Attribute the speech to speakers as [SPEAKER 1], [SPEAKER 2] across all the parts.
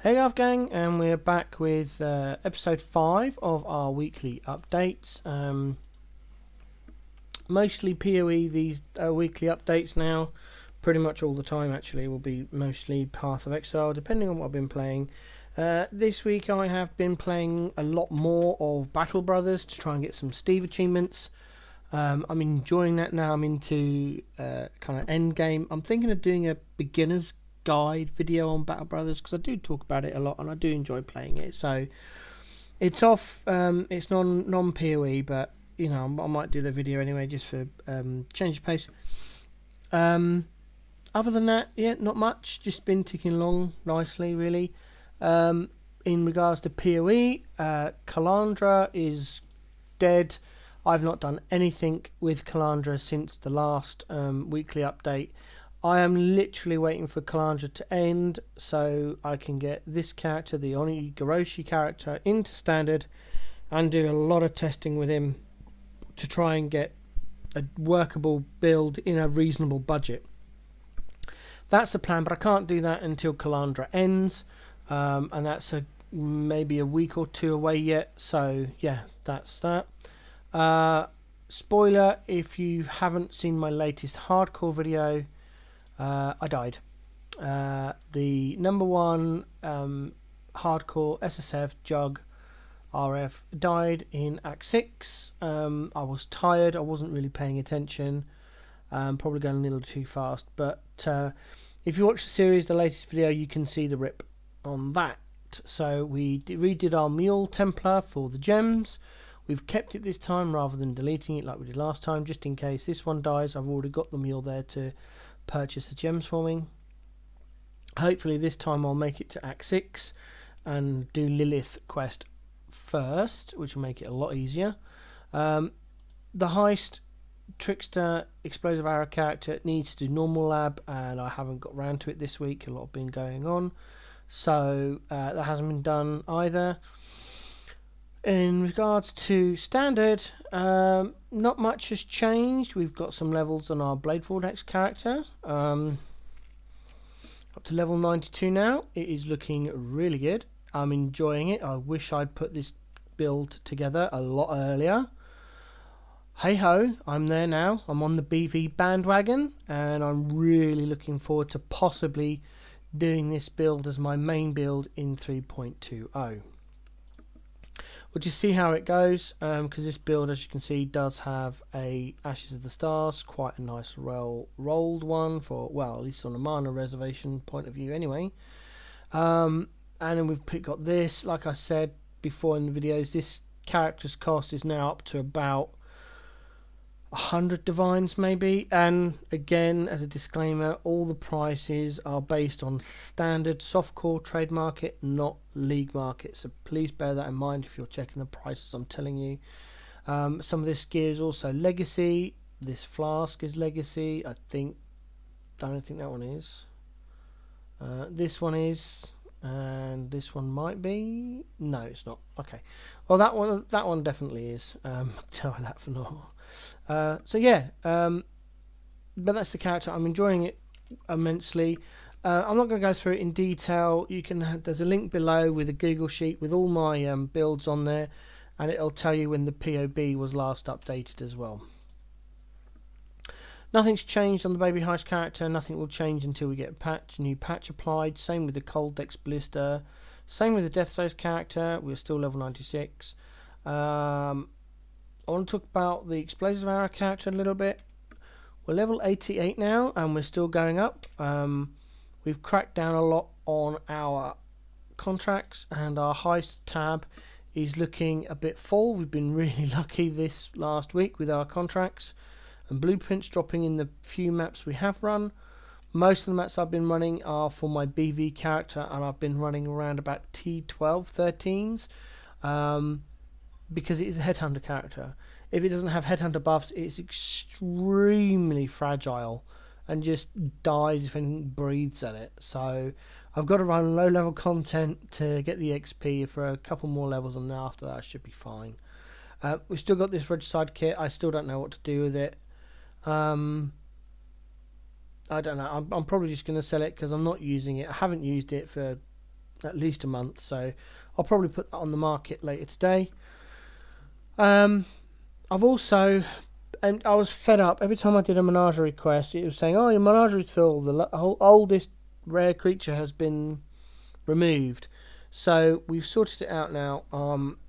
[SPEAKER 1] Hey Love Gang, and we're back with episode 5 of our weekly updates. Mostly PoE, these weekly updates now. Pretty much all the time actually will be mostly Path of Exile, depending on what I've been playing. This week I have been playing a lot more of Battle Brothers to try and get some Steve achievements. I'm enjoying that now. I'm into kind of end game. I'm thinking of doing a beginner's guide video on Battle Brothers because I do talk about it a lot and I do enjoy playing it. So it's off. It's non PoE, but you know I might do the video anyway just for change of pace. Other than that, yeah, not much. Just been ticking along nicely, really. In regards to PoE, Calandra is dead. I've not done anything with Calandra since the last weekly update. I am literally waiting for Calandra to end so I can get this character, the Onigoroshi character, into standard and do a lot of testing with him to try and get a workable build in a reasonable budget. That's the plan, but I can't do that until Calandra ends, and that's maybe a week or two away yet. So yeah, that's that. Spoiler, if you haven't seen my latest hardcore video, I died. The number one hardcore SSF Jug RF died in Act 6. I was tired, I wasn't really paying attention, probably going a little too fast, but if you watch the series, the latest video, you can see the rip on that. So we redid our Mule Templar for the gems. We've kept it this time rather than deleting it like we did last time, just in case this one dies. I've already got the mule there to purchase the gems for me. Hopefully this time I'll make it to Act 6 and do Lilith quest first, which will make it a lot easier. The heist trickster explosive arrow character needs to do normal lab, and I haven't got round to it this week. A lot been going on, so that hasn't been done either. In regards to standard, not much has changed. We've got some levels on our Bladeful next character. Up to level 92 now. It is looking really good. I'm enjoying it. I wish I'd put this build together a lot earlier. Hey ho, I'm there now. I'm on the BV bandwagon, and I'm really looking forward to possibly doing this build as my main build in 3.20. We'll just see how it goes, because this build, as you can see, does have a Ashes of the Stars, quite a nice rolled one for, well, at least on a mana reservation point of view anyway. And then we've got this, like I said before in the videos, this character's cost is now up to about 100 divines maybe, and again, as a disclaimer, all the prices are based on standard softcore trade market, not league market, so please bear that in mind if you're checking the prices I'm telling you. Some of this gear is also legacy. This flask is legacy. I don't think that one is. This one is, and this one might be. No, it's not. Okay, well that one definitely is. Tell that for now. So yeah, but that's the character. I'm enjoying it immensely. I'm not going to go through it in detail. You can there's a link below with a Google sheet with all my builds on there, and it'll tell you when the POB was last updated as well. Nothing's changed on the Baby Heist character. Nothing will change until we get a new patch applied. Same with the Cold Dex Blister. Same with the Death Size character. We're still level 96. I want to talk about the Explosive Arrow character a little bit. We're level 88 now, and we're still going up. We've cracked down a lot on our contracts, and our heist tab is looking a bit full. We've been really lucky this last week with our contracts and blueprints dropping in the few maps we have run. Most of the maps I've been running are for my BV character, and I've been running around about T12, 13s, because it is a headhunter character. If it doesn't have headhunter buffs, it's extremely fragile and just dies if anything breathes at it. So I've got to run low level content to get the XP for a couple more levels, and after that I should be fine. We've still got this Regicide kit. I still don't know what to do with it. I don't know. I'm probably just going to sell it because I'm not using it. I haven't used it for at least a month, so I'll probably put that on the market later today. I've also, and I was fed up every time I did a menagerie quest. It was saying, "Oh, your menagerie's filled. The oldest rare creature has been removed." So we've sorted it out now.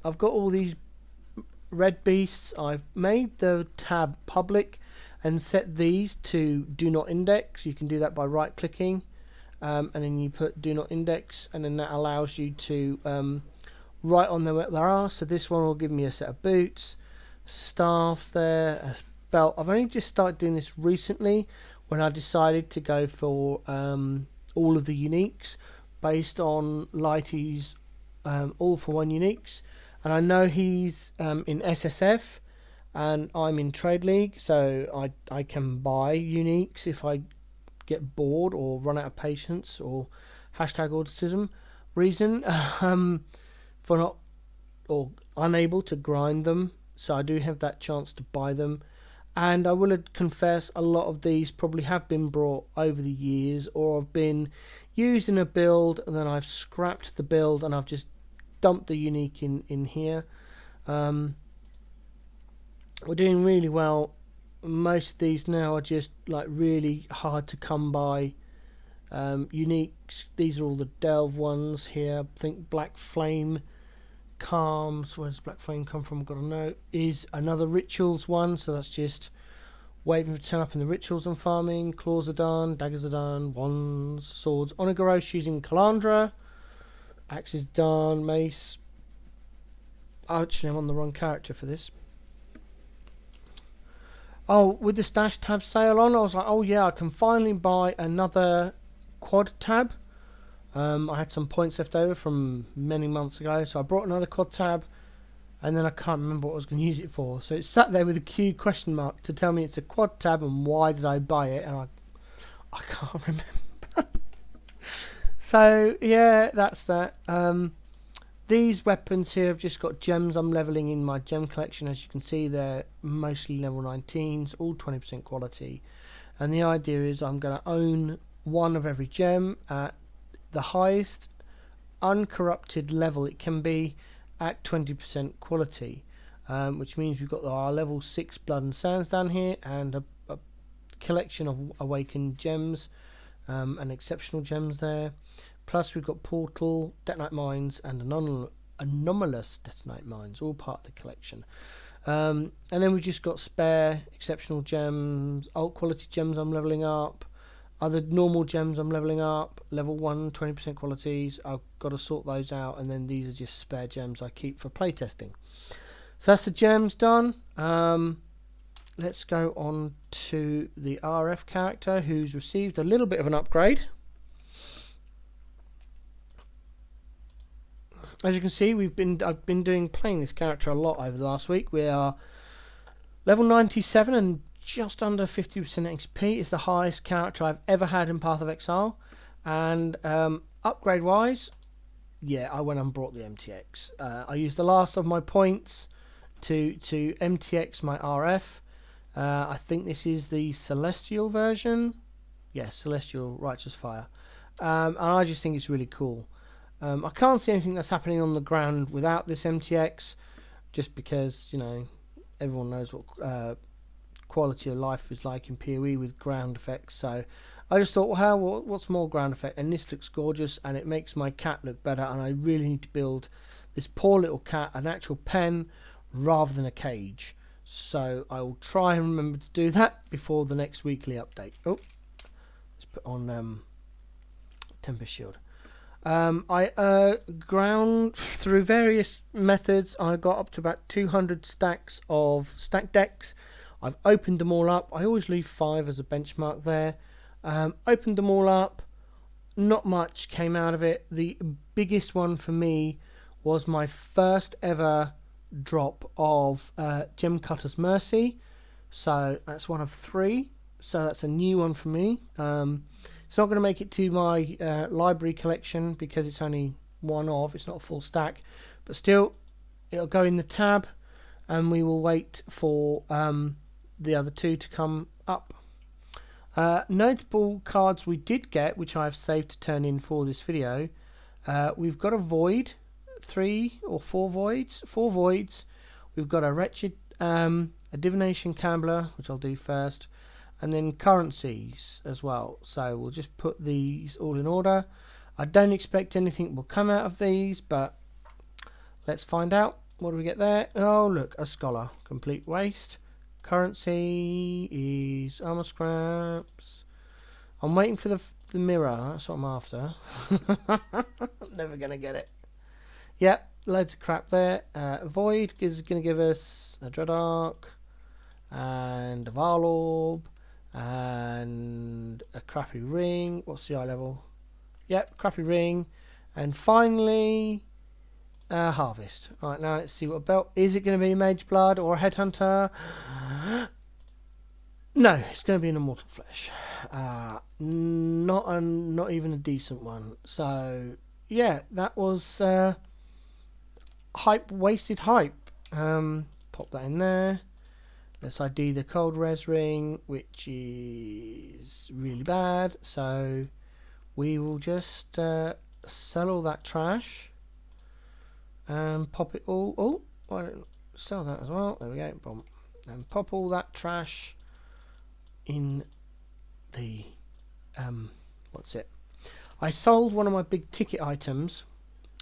[SPEAKER 1] I've got all these red beasts. I've made the tab public and set these to do not index. You can do that by right clicking, and then you put do not index, and then that allows you to write on them what there are. So this one will give me a set of boots, staffs there, a belt. I've only just started doing this recently when I decided to go for all of the uniques based on Lighty's all for one uniques, and I know he's in SSF and I'm in Trade League, so I can buy uniques if I get bored or run out of patience or #autism reason for not or unable to grind them. So I do have that chance to buy them, and I will confess a lot of these probably have been brought over the years or have been used in a build and then I've scrapped the build and I've just dumped the unique in here. We're doing really well. Most of these now are just like really hard to come by uniques. These are all the Delve ones here. I think Black Flame Calms, where does Black Flame come from? Got to know. Is another Rituals one, so that's just waiting to turn up in the Rituals and farming. Claws are done, daggers are done, wands, swords. Onigorosh using Calandra. Axe is done, mace. Actually, I'm on the wrong character for this. Oh, with the stash tab sale on, I was like, oh yeah, I can finally buy another quad tab. I had some points left over from many months ago, so I brought another quad tab, and then I can't remember what I was going to use it for. So it's sat there with a Q question mark to tell me it's a quad tab and why did I buy it, and I can't remember. So yeah, that's that. These weapons here have just got gems I'm leveling in my gem collection. As you can see, they're mostly level 19s, all 20% quality. And the idea is I'm going to own one of every gem at the highest uncorrupted level it can be at 20% quality, which means we've got our level 6 blood and sands down here and a collection of awakened gems and exceptional gems there. Plus we've got portal, detonite mines and anomalous detonite mines, all part of the collection. And then we've just got spare exceptional gems, alt quality gems I'm leveling up, other normal gems I'm leveling up, level 1 20% qualities. I've got to sort those out, and then these are just spare gems I keep for playtesting. So that's the gems done. Let's go on to the RF character, who's received a little bit of an upgrade. As you can see, I've been playing this character a lot over the last week. We are level 97 and just under 50% XP. Is the highest character I've ever had in Path of Exile. And upgrade wise, yeah, I went and brought the MTX. I used the last of my points to MTX my RF. I think this is the Celestial version. Yes, Celestial Righteous Fire. And I just think it's really cool. I can't see anything that's happening on the ground without this MTX, just because, you know, everyone knows what quality of life is like in PoE with ground effects. So I just thought, well, what's more ground effect? And this looks gorgeous, and it makes my cat look better, and I really need to build this poor little cat an actual pen rather than a cage. So I will try and remember to do that before the next weekly update. Oh, let's put on Tempest Shield. I ground through various methods. I got up to about 200 stacks of stack decks. I've opened them all up. I always leave 5 as a benchmark there. Opened them all up. Not much came out of it. The biggest one for me was my first ever drop of Gem Cutter's Mercy. So that's one of 3. So that's a new one for me. It's not going to make it to my library collection because it's only one of. It's not a full stack. But still, it'll go in the tab, and we will wait for the other 2 to come up. Notable cards we did get, which I've saved to turn in for this video. We've got a void, 3 or 4 voids. 4 voids. We've got a wretched, a divination gambler, which I'll do first, and then currencies as well. So we'll just put these all in order. I don't expect anything will come out of these, but let's find out. What do we get there? Oh, look, a scholar. Complete waste. Currency is armor scraps. I'm waiting for the mirror. That's what I'm after. I'm never going to get it. Yep, loads of crap there. Void is going to give us a Dread Arc and a Val Orb and a crappy ring. What's the eye level? Yep, crappy ring. And finally, harvest. Alright, now let's see what belt. Is it going to be Mage Blood or a Headhunter? No, it's going to be an Immortal Flesh. Not even a decent one. So, yeah, that was wasted hype. Pop that in there. Let's ID the Cold Res ring, which is really bad. So, we will just sell all that trash and pop it all. Oh, I don't sell that as well. There we go. Boom. And pop all that trash in the what's it? I sold one of my big ticket items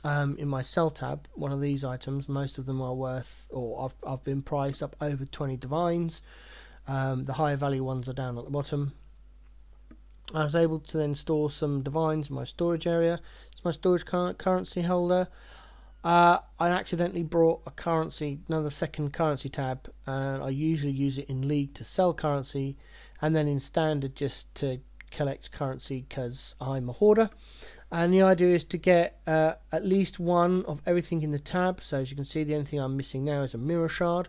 [SPEAKER 1] in my sell tab. One of these items. Most of them are worth, or I've been priced up over 20 divines. The higher value ones are down at the bottom. I was able to then store some divines in my storage area. It's my storage currency holder. I accidentally brought another second currency tab, and I usually use it in League to sell currency, and then in Standard just to collect currency because I'm a hoarder. And the idea is to get at least one of everything in the tab. So as you can see, the only thing I'm missing now is a mirror shard.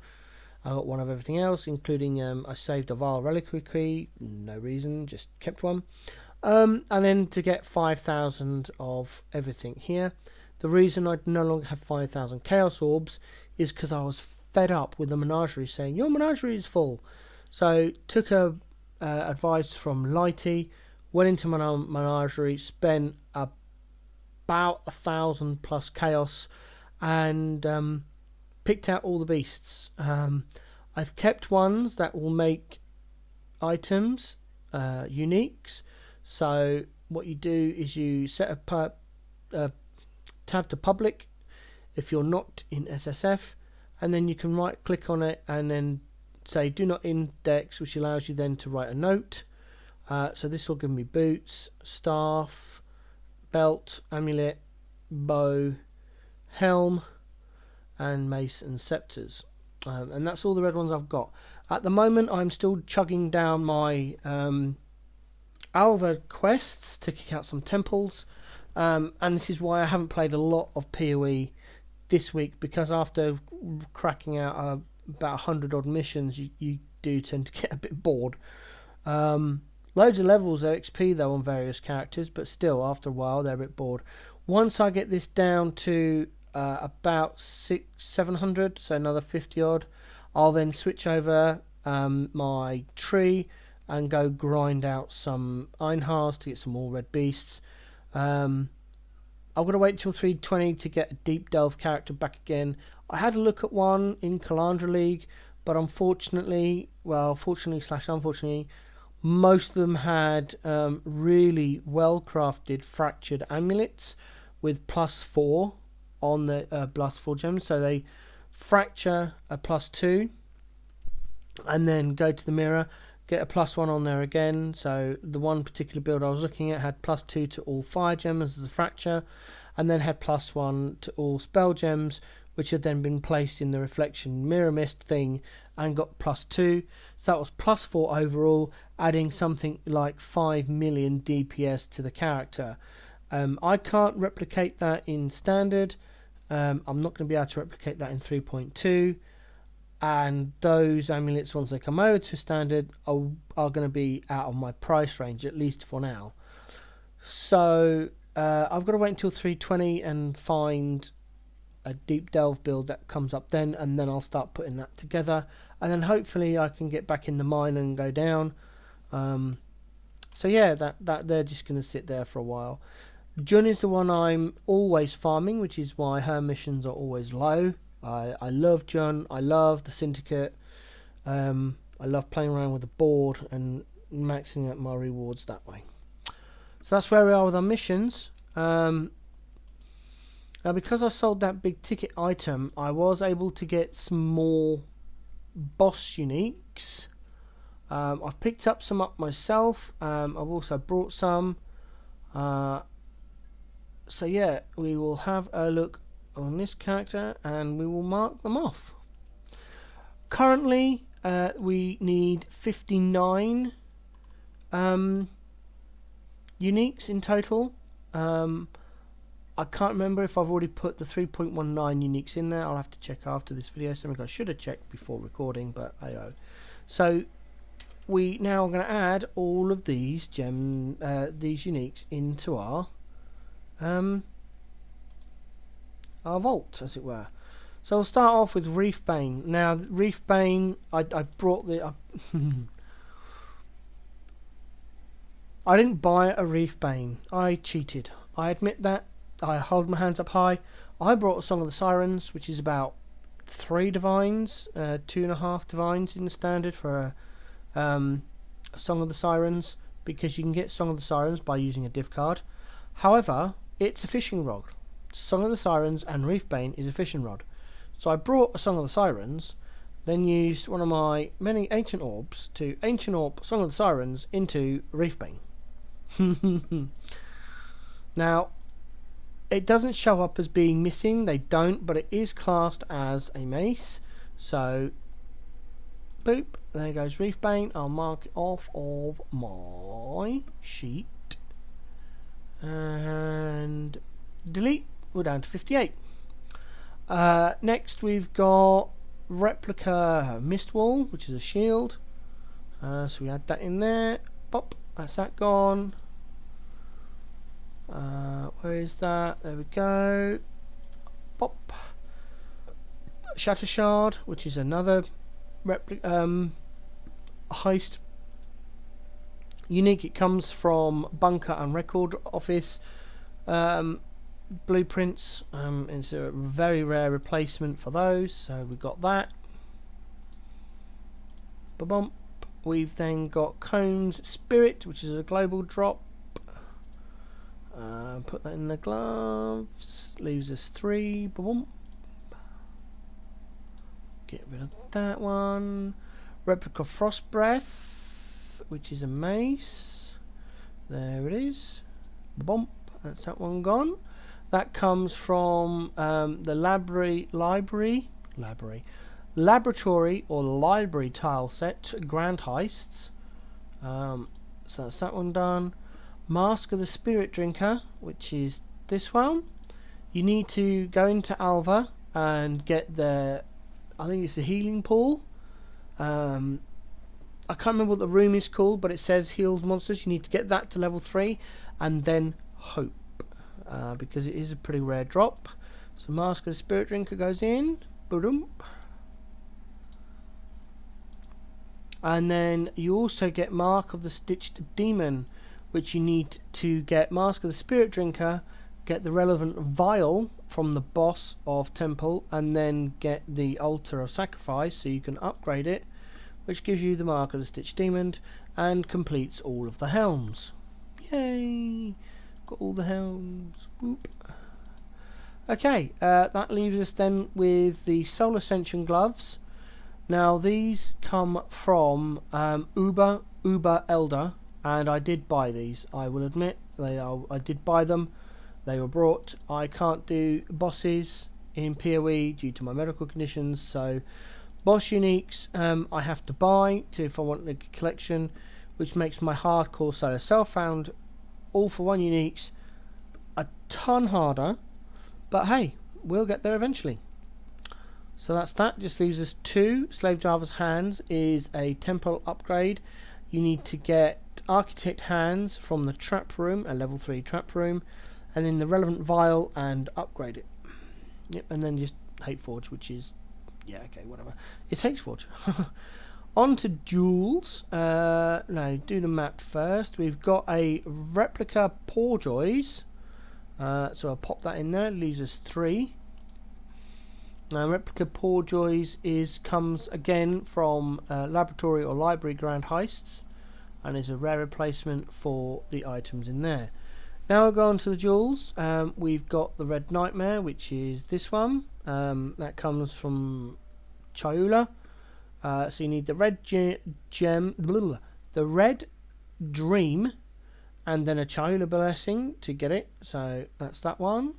[SPEAKER 1] I got one of everything else, including I saved a Vile Reliquary, no reason, just kept one. And then to get 5,000 of everything here. The reason I no longer have 5,000 Chaos Orbs is because I was fed up with the menagerie saying, your menagerie is full. So took advice from Lighty, went into my menagerie, spent about 1,000 plus Chaos, and picked out all the beasts. I've kept ones that will make items uniques. So what you do is you set a tab to public if you're not in SSF, and then you can right click on it and then say do not index, which allows you then to write a note. So this will give me boots, staff, belt, amulet, bow, helm, and mace and scepters. And that's all the red ones I've got. At the moment I'm still chugging down my Alva quests to kick out some temples. And this is why I haven't played a lot of PoE this week, because after cracking out about 100 odd missions, you do tend to get a bit bored. Loads of levels of XP though on various characters, but still after a while they're a bit bored. Once I get this down to about 700, so another 50 odd, I'll then switch over my tree and go grind out some Einhars to get some more red beasts. I'm going to wait till 320 to get a deep delve character back again. I had a look at one in Calandra League, but unfortunately, unfortunately, most of them had really well crafted fractured amulets with +4 on the Bladeful gems. So they fracture a +2 and then go to the mirror, get a +1 on there again. So the one particular build I was looking at had +2 to all fire gems as a fracture, and then had +1 to all spell gems, which had then been placed in the reflection mirror mist thing and got +2. So that was +4 overall, adding something like 5 million DPS to the character. I can't replicate that in standard. I'm not going to be able to replicate that in 3.2. And those amulets, once they come over to standard, are going to be out of my price range, at least for now. So I've got to wait until 320 and find a deep delve build that comes up then, and then I'll start putting that together, and then hopefully I can get back in the mine and go down. So yeah, that they're just going to sit there for a while. Jun is the one I'm always farming, which is why her missions are always low. I love Jun. I love the Syndicate. I love playing around with the board and maxing out my rewards that way. So that's where we are with our missions. Now, because I sold that big ticket item, I was able to get some more boss uniques. I've picked up some up myself. I've also brought some. So yeah, we will have a look on this character and we will mark them off. Currently, we need 59 uniques in total. I can't remember if I've already put the 3.19 uniques in there. I'll have to check after this video. Something I should have checked before recording, but ayo. So we now are going to add all of these these uniques into our vault, as it were. So we'll start off with Reefbane. Now, Reefbane, I brought the. I didn't buy a Reefbane. I cheated. I admit that. I hold my hands up high. I brought a Song of the Sirens, which is about 3 divines, 2.5 divines in the standard for a Song of the Sirens, because you can get Song of the Sirens by using a div card. However, it's a fishing rod. Song of the Sirens and Reefbane is a fishing rod. So I brought a Song of the Sirens, then used one of my many Ancient Orbs to Ancient Orb Song of the Sirens into Reefbane. Now, it doesn't show up as being missing, they don't, but it is classed as a mace. So, boop, there goes Reefbane. I'll mark it off of my sheet. And delete. We're down to 58. Next we've got Replica Mistwall, which is a shield. So we add that in there. Pop, that's that gone. Where is that? There we go. Pop. Shatter Shard, which is another heist unique. It comes from Bunker and Record Office blueprints. It's a very rare replacement for those, so we've got that. Ba-bump. We've then got Combs Spirit, which is a global drop. Put that in the gloves. Leaves us 3. Ba-bump. Get rid of that one. Replica Frost Breath, which is a mace. There it is. Bump. That's that one gone. That comes from the laboratory or library tile set Grand Heists. So that's that one done. Mask of the Spirit Drinker, which is this one. You need to go into Alva and get the, I think it's the healing pool. I can't remember what the room is called, but it says heals monsters. You need to get that to level 3 and then hope, because it is a pretty rare drop. So Mask of the Spirit Drinker goes in. Boom. And then you also get Mark of the Stitched Demon, which you need to get Mask of the Spirit Drinker, get the relevant vial from the boss of Temple, and then get the Altar of Sacrifice so you can upgrade it, which gives you the Mark of the Stitched Demon and completes all of the helms. Yay! Got all the helms. Whoop. Okay, that leaves us then with the Soul Ascension gloves. Now these come from Uber Elder, and I did buy these. I will admit I did buy them. They were brought. I can't do bosses in PoE due to my medical conditions, so boss uniques I have to buy if I want the collection, which makes my hardcore solo self-found all for one uniques a ton harder, but hey, we'll get there eventually. So that's that. Just leaves us 2. Slave Driver's Hands is a temple upgrade. You need to get Architect Hands from the trap room, a level 3 trap room, and then the relevant vial and upgrade it. Yep, and then just Hateforge, which is, yeah, okay, whatever. It's Hateforge. On to duels. No, do the map first. We've got a Replica Poorjoys. So I'll pop that in there. Leaves us 3. Now, replica Poor Joys comes again from laboratory or library grand heists, and is a rare replacement for the items in there. Now we'll go on to the jewels. We've got the Red Nightmare, which is this one. That comes from Cholula. So you need the red the red dream, and then a Cholula blessing to get it. So that's that one.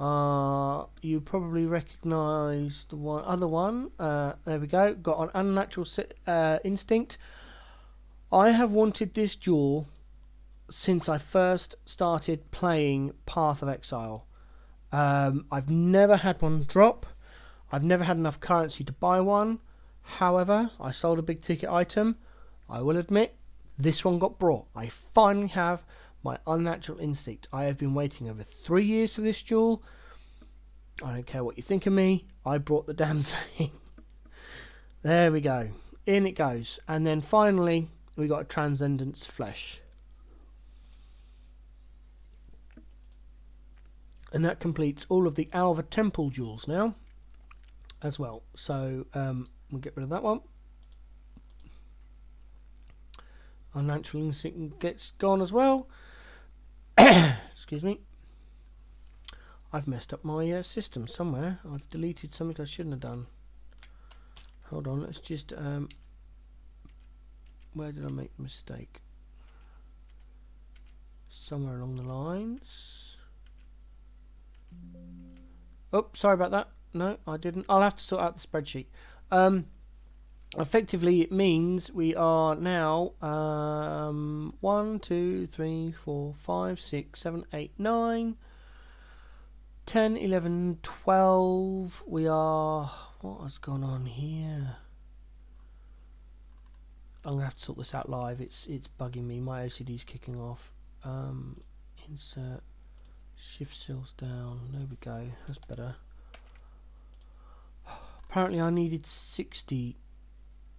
[SPEAKER 1] You probably recognise the other one. There we go. Got an unnatural instinct. I have wanted this jewel since I first started playing Path of Exile. I've never had one drop. I've never had enough currency to buy one. However, I sold a big ticket item. I will admit, this one got brought. I finally have my unnatural instinct. I have been waiting over 3 years for this jewel. I don't care what you think of me. I brought the damn thing. There we go. In it goes. And then finally, we got a Transcendence Flesh. And that completes all of the Alva Temple jewels now as well. So we'll get rid of that one. Our natural instinct gets gone as well. Excuse me. I've messed up my system somewhere. I've deleted something I shouldn't have done. Hold on, let's just... where did I make the mistake? Somewhere along the lines. Oh, sorry about that. No, I didn't. I'll have to sort out the spreadsheet. Effectively, it means we are now 1, 2, 3, 4, 5, 6, 7, 8, 9, 10, 11, 12. We are... what has gone on here? I'm gonna have to sort this out live. It's bugging me. My OCD's kicking off. Insert. Shift cells down. There we go. That's better. Apparently I needed 60.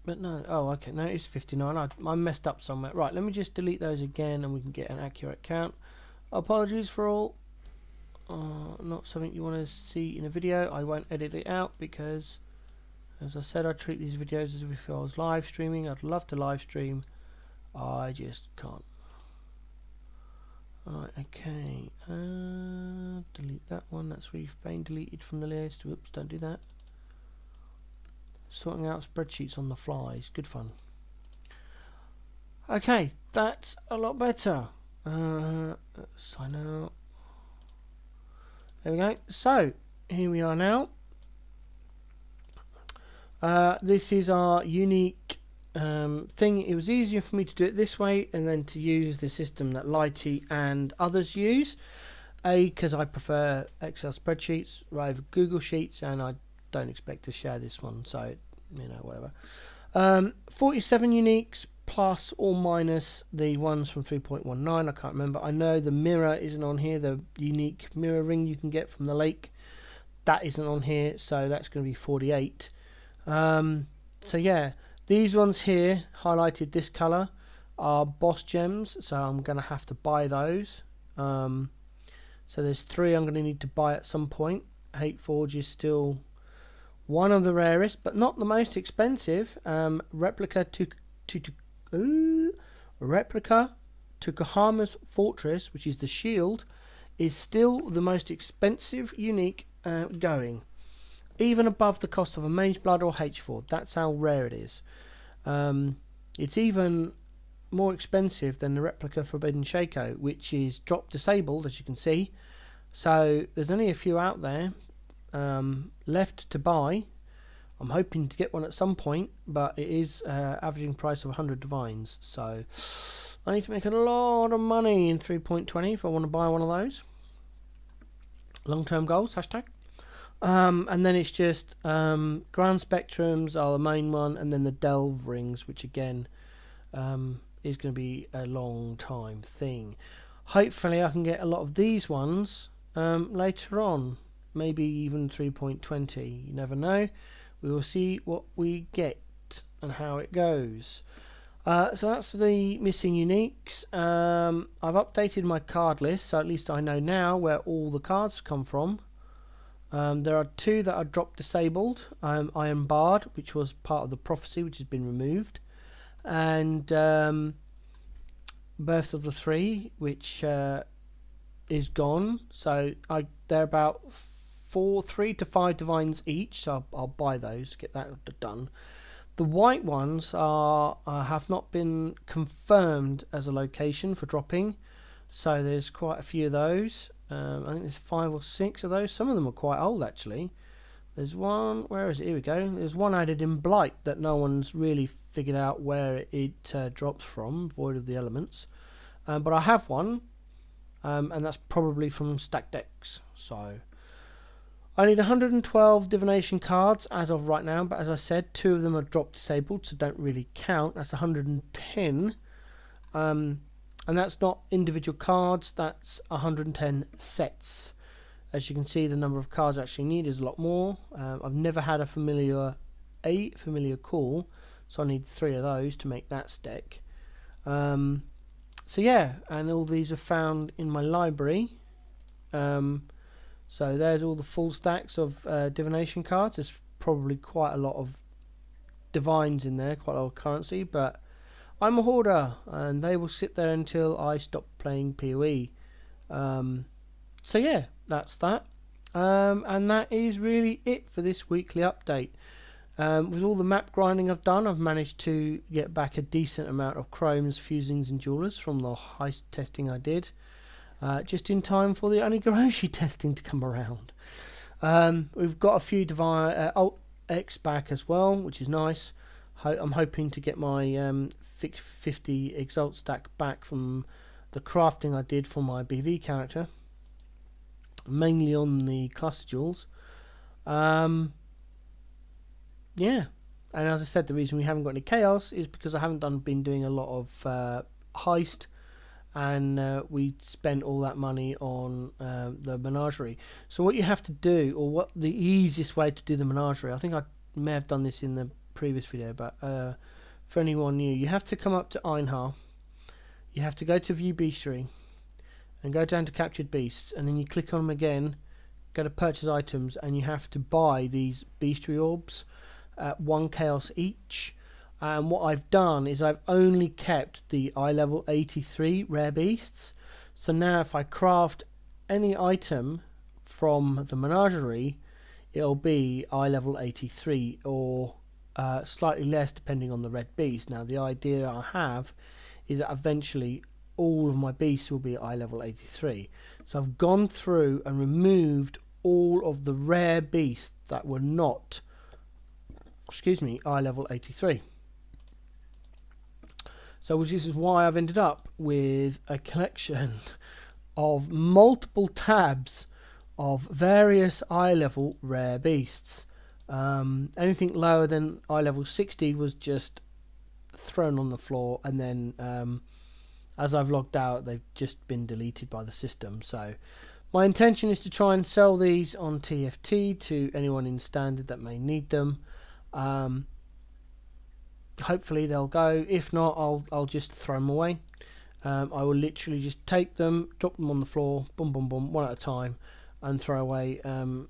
[SPEAKER 1] But no, oh okay, no, it's 59. I messed up somewhere. Right, let me just delete those again and we can get an accurate count. Apologies for all. Not something you want to see in a video. I won't edit it out because, as I said, I treat these videos as if I was live streaming. I'd love to live stream. I just can't. Alright, okay. Delete that one. That's been deleted from the list. Whoops, don't do that. Sorting out spreadsheets on the fly is good fun. Okay, that's a lot better. Sign out. There we go. So, here we are now. This is our unique thing. It was easier for me to do it this way and then to use the system that Lighty and others use. Because I prefer Excel spreadsheets over Google Sheets, and I don't expect to share this one, so you know, whatever. 47 uniques plus or minus the ones from 3.19. I can't remember. I know the mirror isn't on here, the unique mirror ring you can get from the lake, that isn't on here, so that's going to be 48. So yeah, these ones here highlighted this color are boss gems, so I'm going to have to buy those. So there's 3 I'm going to need to buy at some point. Hate Forge is still one of the rarest, but not the most expensive. Replica Tukahama's Fortress, which is the shield, is still the most expensive unique going, even above the cost of a Mage Blood or H4. That's how rare it is. It's even more expensive than the replica Forbidden Shaco, which is drop disabled, as you can see. So there's only a few out there left to buy. I'm hoping to get one at some point, but it is averaging price of 100 divines, so I need to make a lot of money in 3.20 if I want to buy one of those. Long-term goals, hashtag. And then it's just Grand Spectrums are the main one, and then the Delve Rings, which again is going to be a long time thing. Hopefully I can get a lot of these ones later on, maybe even 3.20. You never know. We will see what we get and how it goes. So that's the missing uniques. I've updated my card list, so at least I know now where all the cards come from. There are 2 that are drop disabled. Iron Bard, which was part of the prophecy, which has been removed, and Birth of the 3, which is gone. So they're about 3 to 5 divines each, so I'll buy those to get that done. The white ones have not been confirmed as a location for dropping, so there's quite a few of those. I think there's 5 or 6 of those. Some of them are quite old actually. There's one, where is it? Here we go. There's one added in Blight that no one's really figured out where it drops from, Void of the Elements. But I have one, and that's probably from stack decks. So I need 112 divination cards as of right now, but as I said, 2 of them are drop disabled, so don't really count. That's 110, and that's not individual cards, that's 110 sets. As you can see, the number of cards I actually need is a lot more. I've never had a familiar call, so I need 3 of those to make that stack. So yeah, and all these are found in my library. So there's all the full stacks of divination cards. There's probably quite a lot of divines in there, quite a lot of currency, but I'm a hoarder and they will sit there until I stop playing PoE. So yeah, that's that. And that is really it for this weekly update. With all the map grinding I've done, I've managed to get back a decent amount of chromes, fusings and jewelers from the heist testing I did. Just in time for the Onigoroshi testing to come around. We've got a few Alt X back as well, which is nice. I'm hoping to get my 50 Exalt stack back from the crafting I did for my BV character, mainly on the cluster jewels. Yeah, and as I said, the reason we haven't got any chaos is because I haven't been doing a lot of heist, and we spent all that money on the menagerie. So what you have to do, or what the easiest way to do the menagerie, I think I may have done this in the previous video, but for anyone new, you have to come up to Einhar, you have to go to View Bestiary and go down to Captured Beasts, and then you click on them again, go to Purchase Items, and you have to buy these Bestiary Orbs at 1 chaos each. And what I've done is I've only kept the eye level 83 rare beasts. So now if I craft any item from the menagerie, it'll be eye level 83 or slightly less depending on the red beast. Now the idea I have is that eventually all of my beasts will be eye level 83. So I've gone through and removed all of the rare beasts that were not, eye level 83. So this is why I've ended up with a collection of multiple tabs of various eye level rare beasts. Anything lower than eye level 60 was just thrown on the floor, and then as I've logged out, they've just been deleted by the system. So my intention is to try and sell these on TFT to anyone in standard that may need them. Hopefully they'll go. If not, I'll just throw them away. I will literally just take them, drop them on the floor, boom boom boom, one at a time, and throw away. And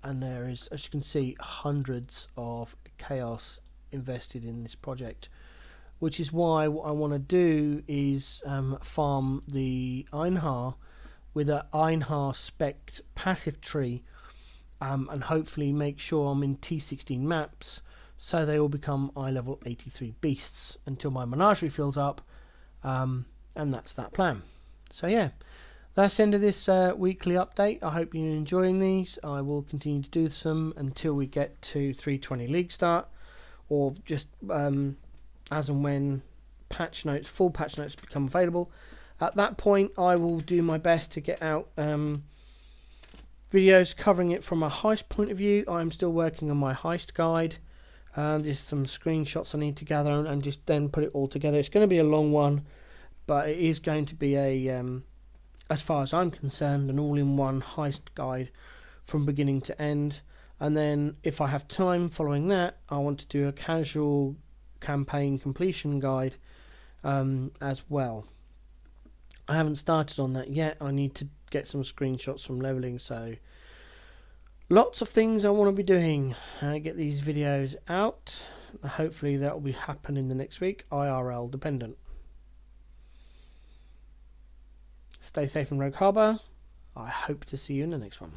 [SPEAKER 1] there is, as you can see, hundreds of chaos invested in this project, which is why what I want to do is farm the Einhar with an Einhar spec passive tree, and hopefully make sure I'm in T16 maps, so they all become eye level 83 beasts until my menagerie fills up, and that's that plan. So yeah, that's the end of this weekly update. I hope you're enjoying these. I will continue to do some until we get to 320 league start, or just as and when patch notes, full patch notes become available. At that point I will do my best to get out videos covering it from a heist point of view. I'm still working on my heist guide. Just some screenshots I need to gather and just then put it all together. It's going to be a long one, but it is going to be a, as far as I'm concerned, an all-in-one heist guide from beginning to end. And then if I have time following that, I want to do a casual campaign completion guide as well. I haven't started on that yet. I need to get some screenshots from leveling, so lots of things I want to be doing. Get these videos out. Hopefully that will be happening the next week, IRL dependent. Stay safe in Rogue Harbour. I hope to see you in the next one.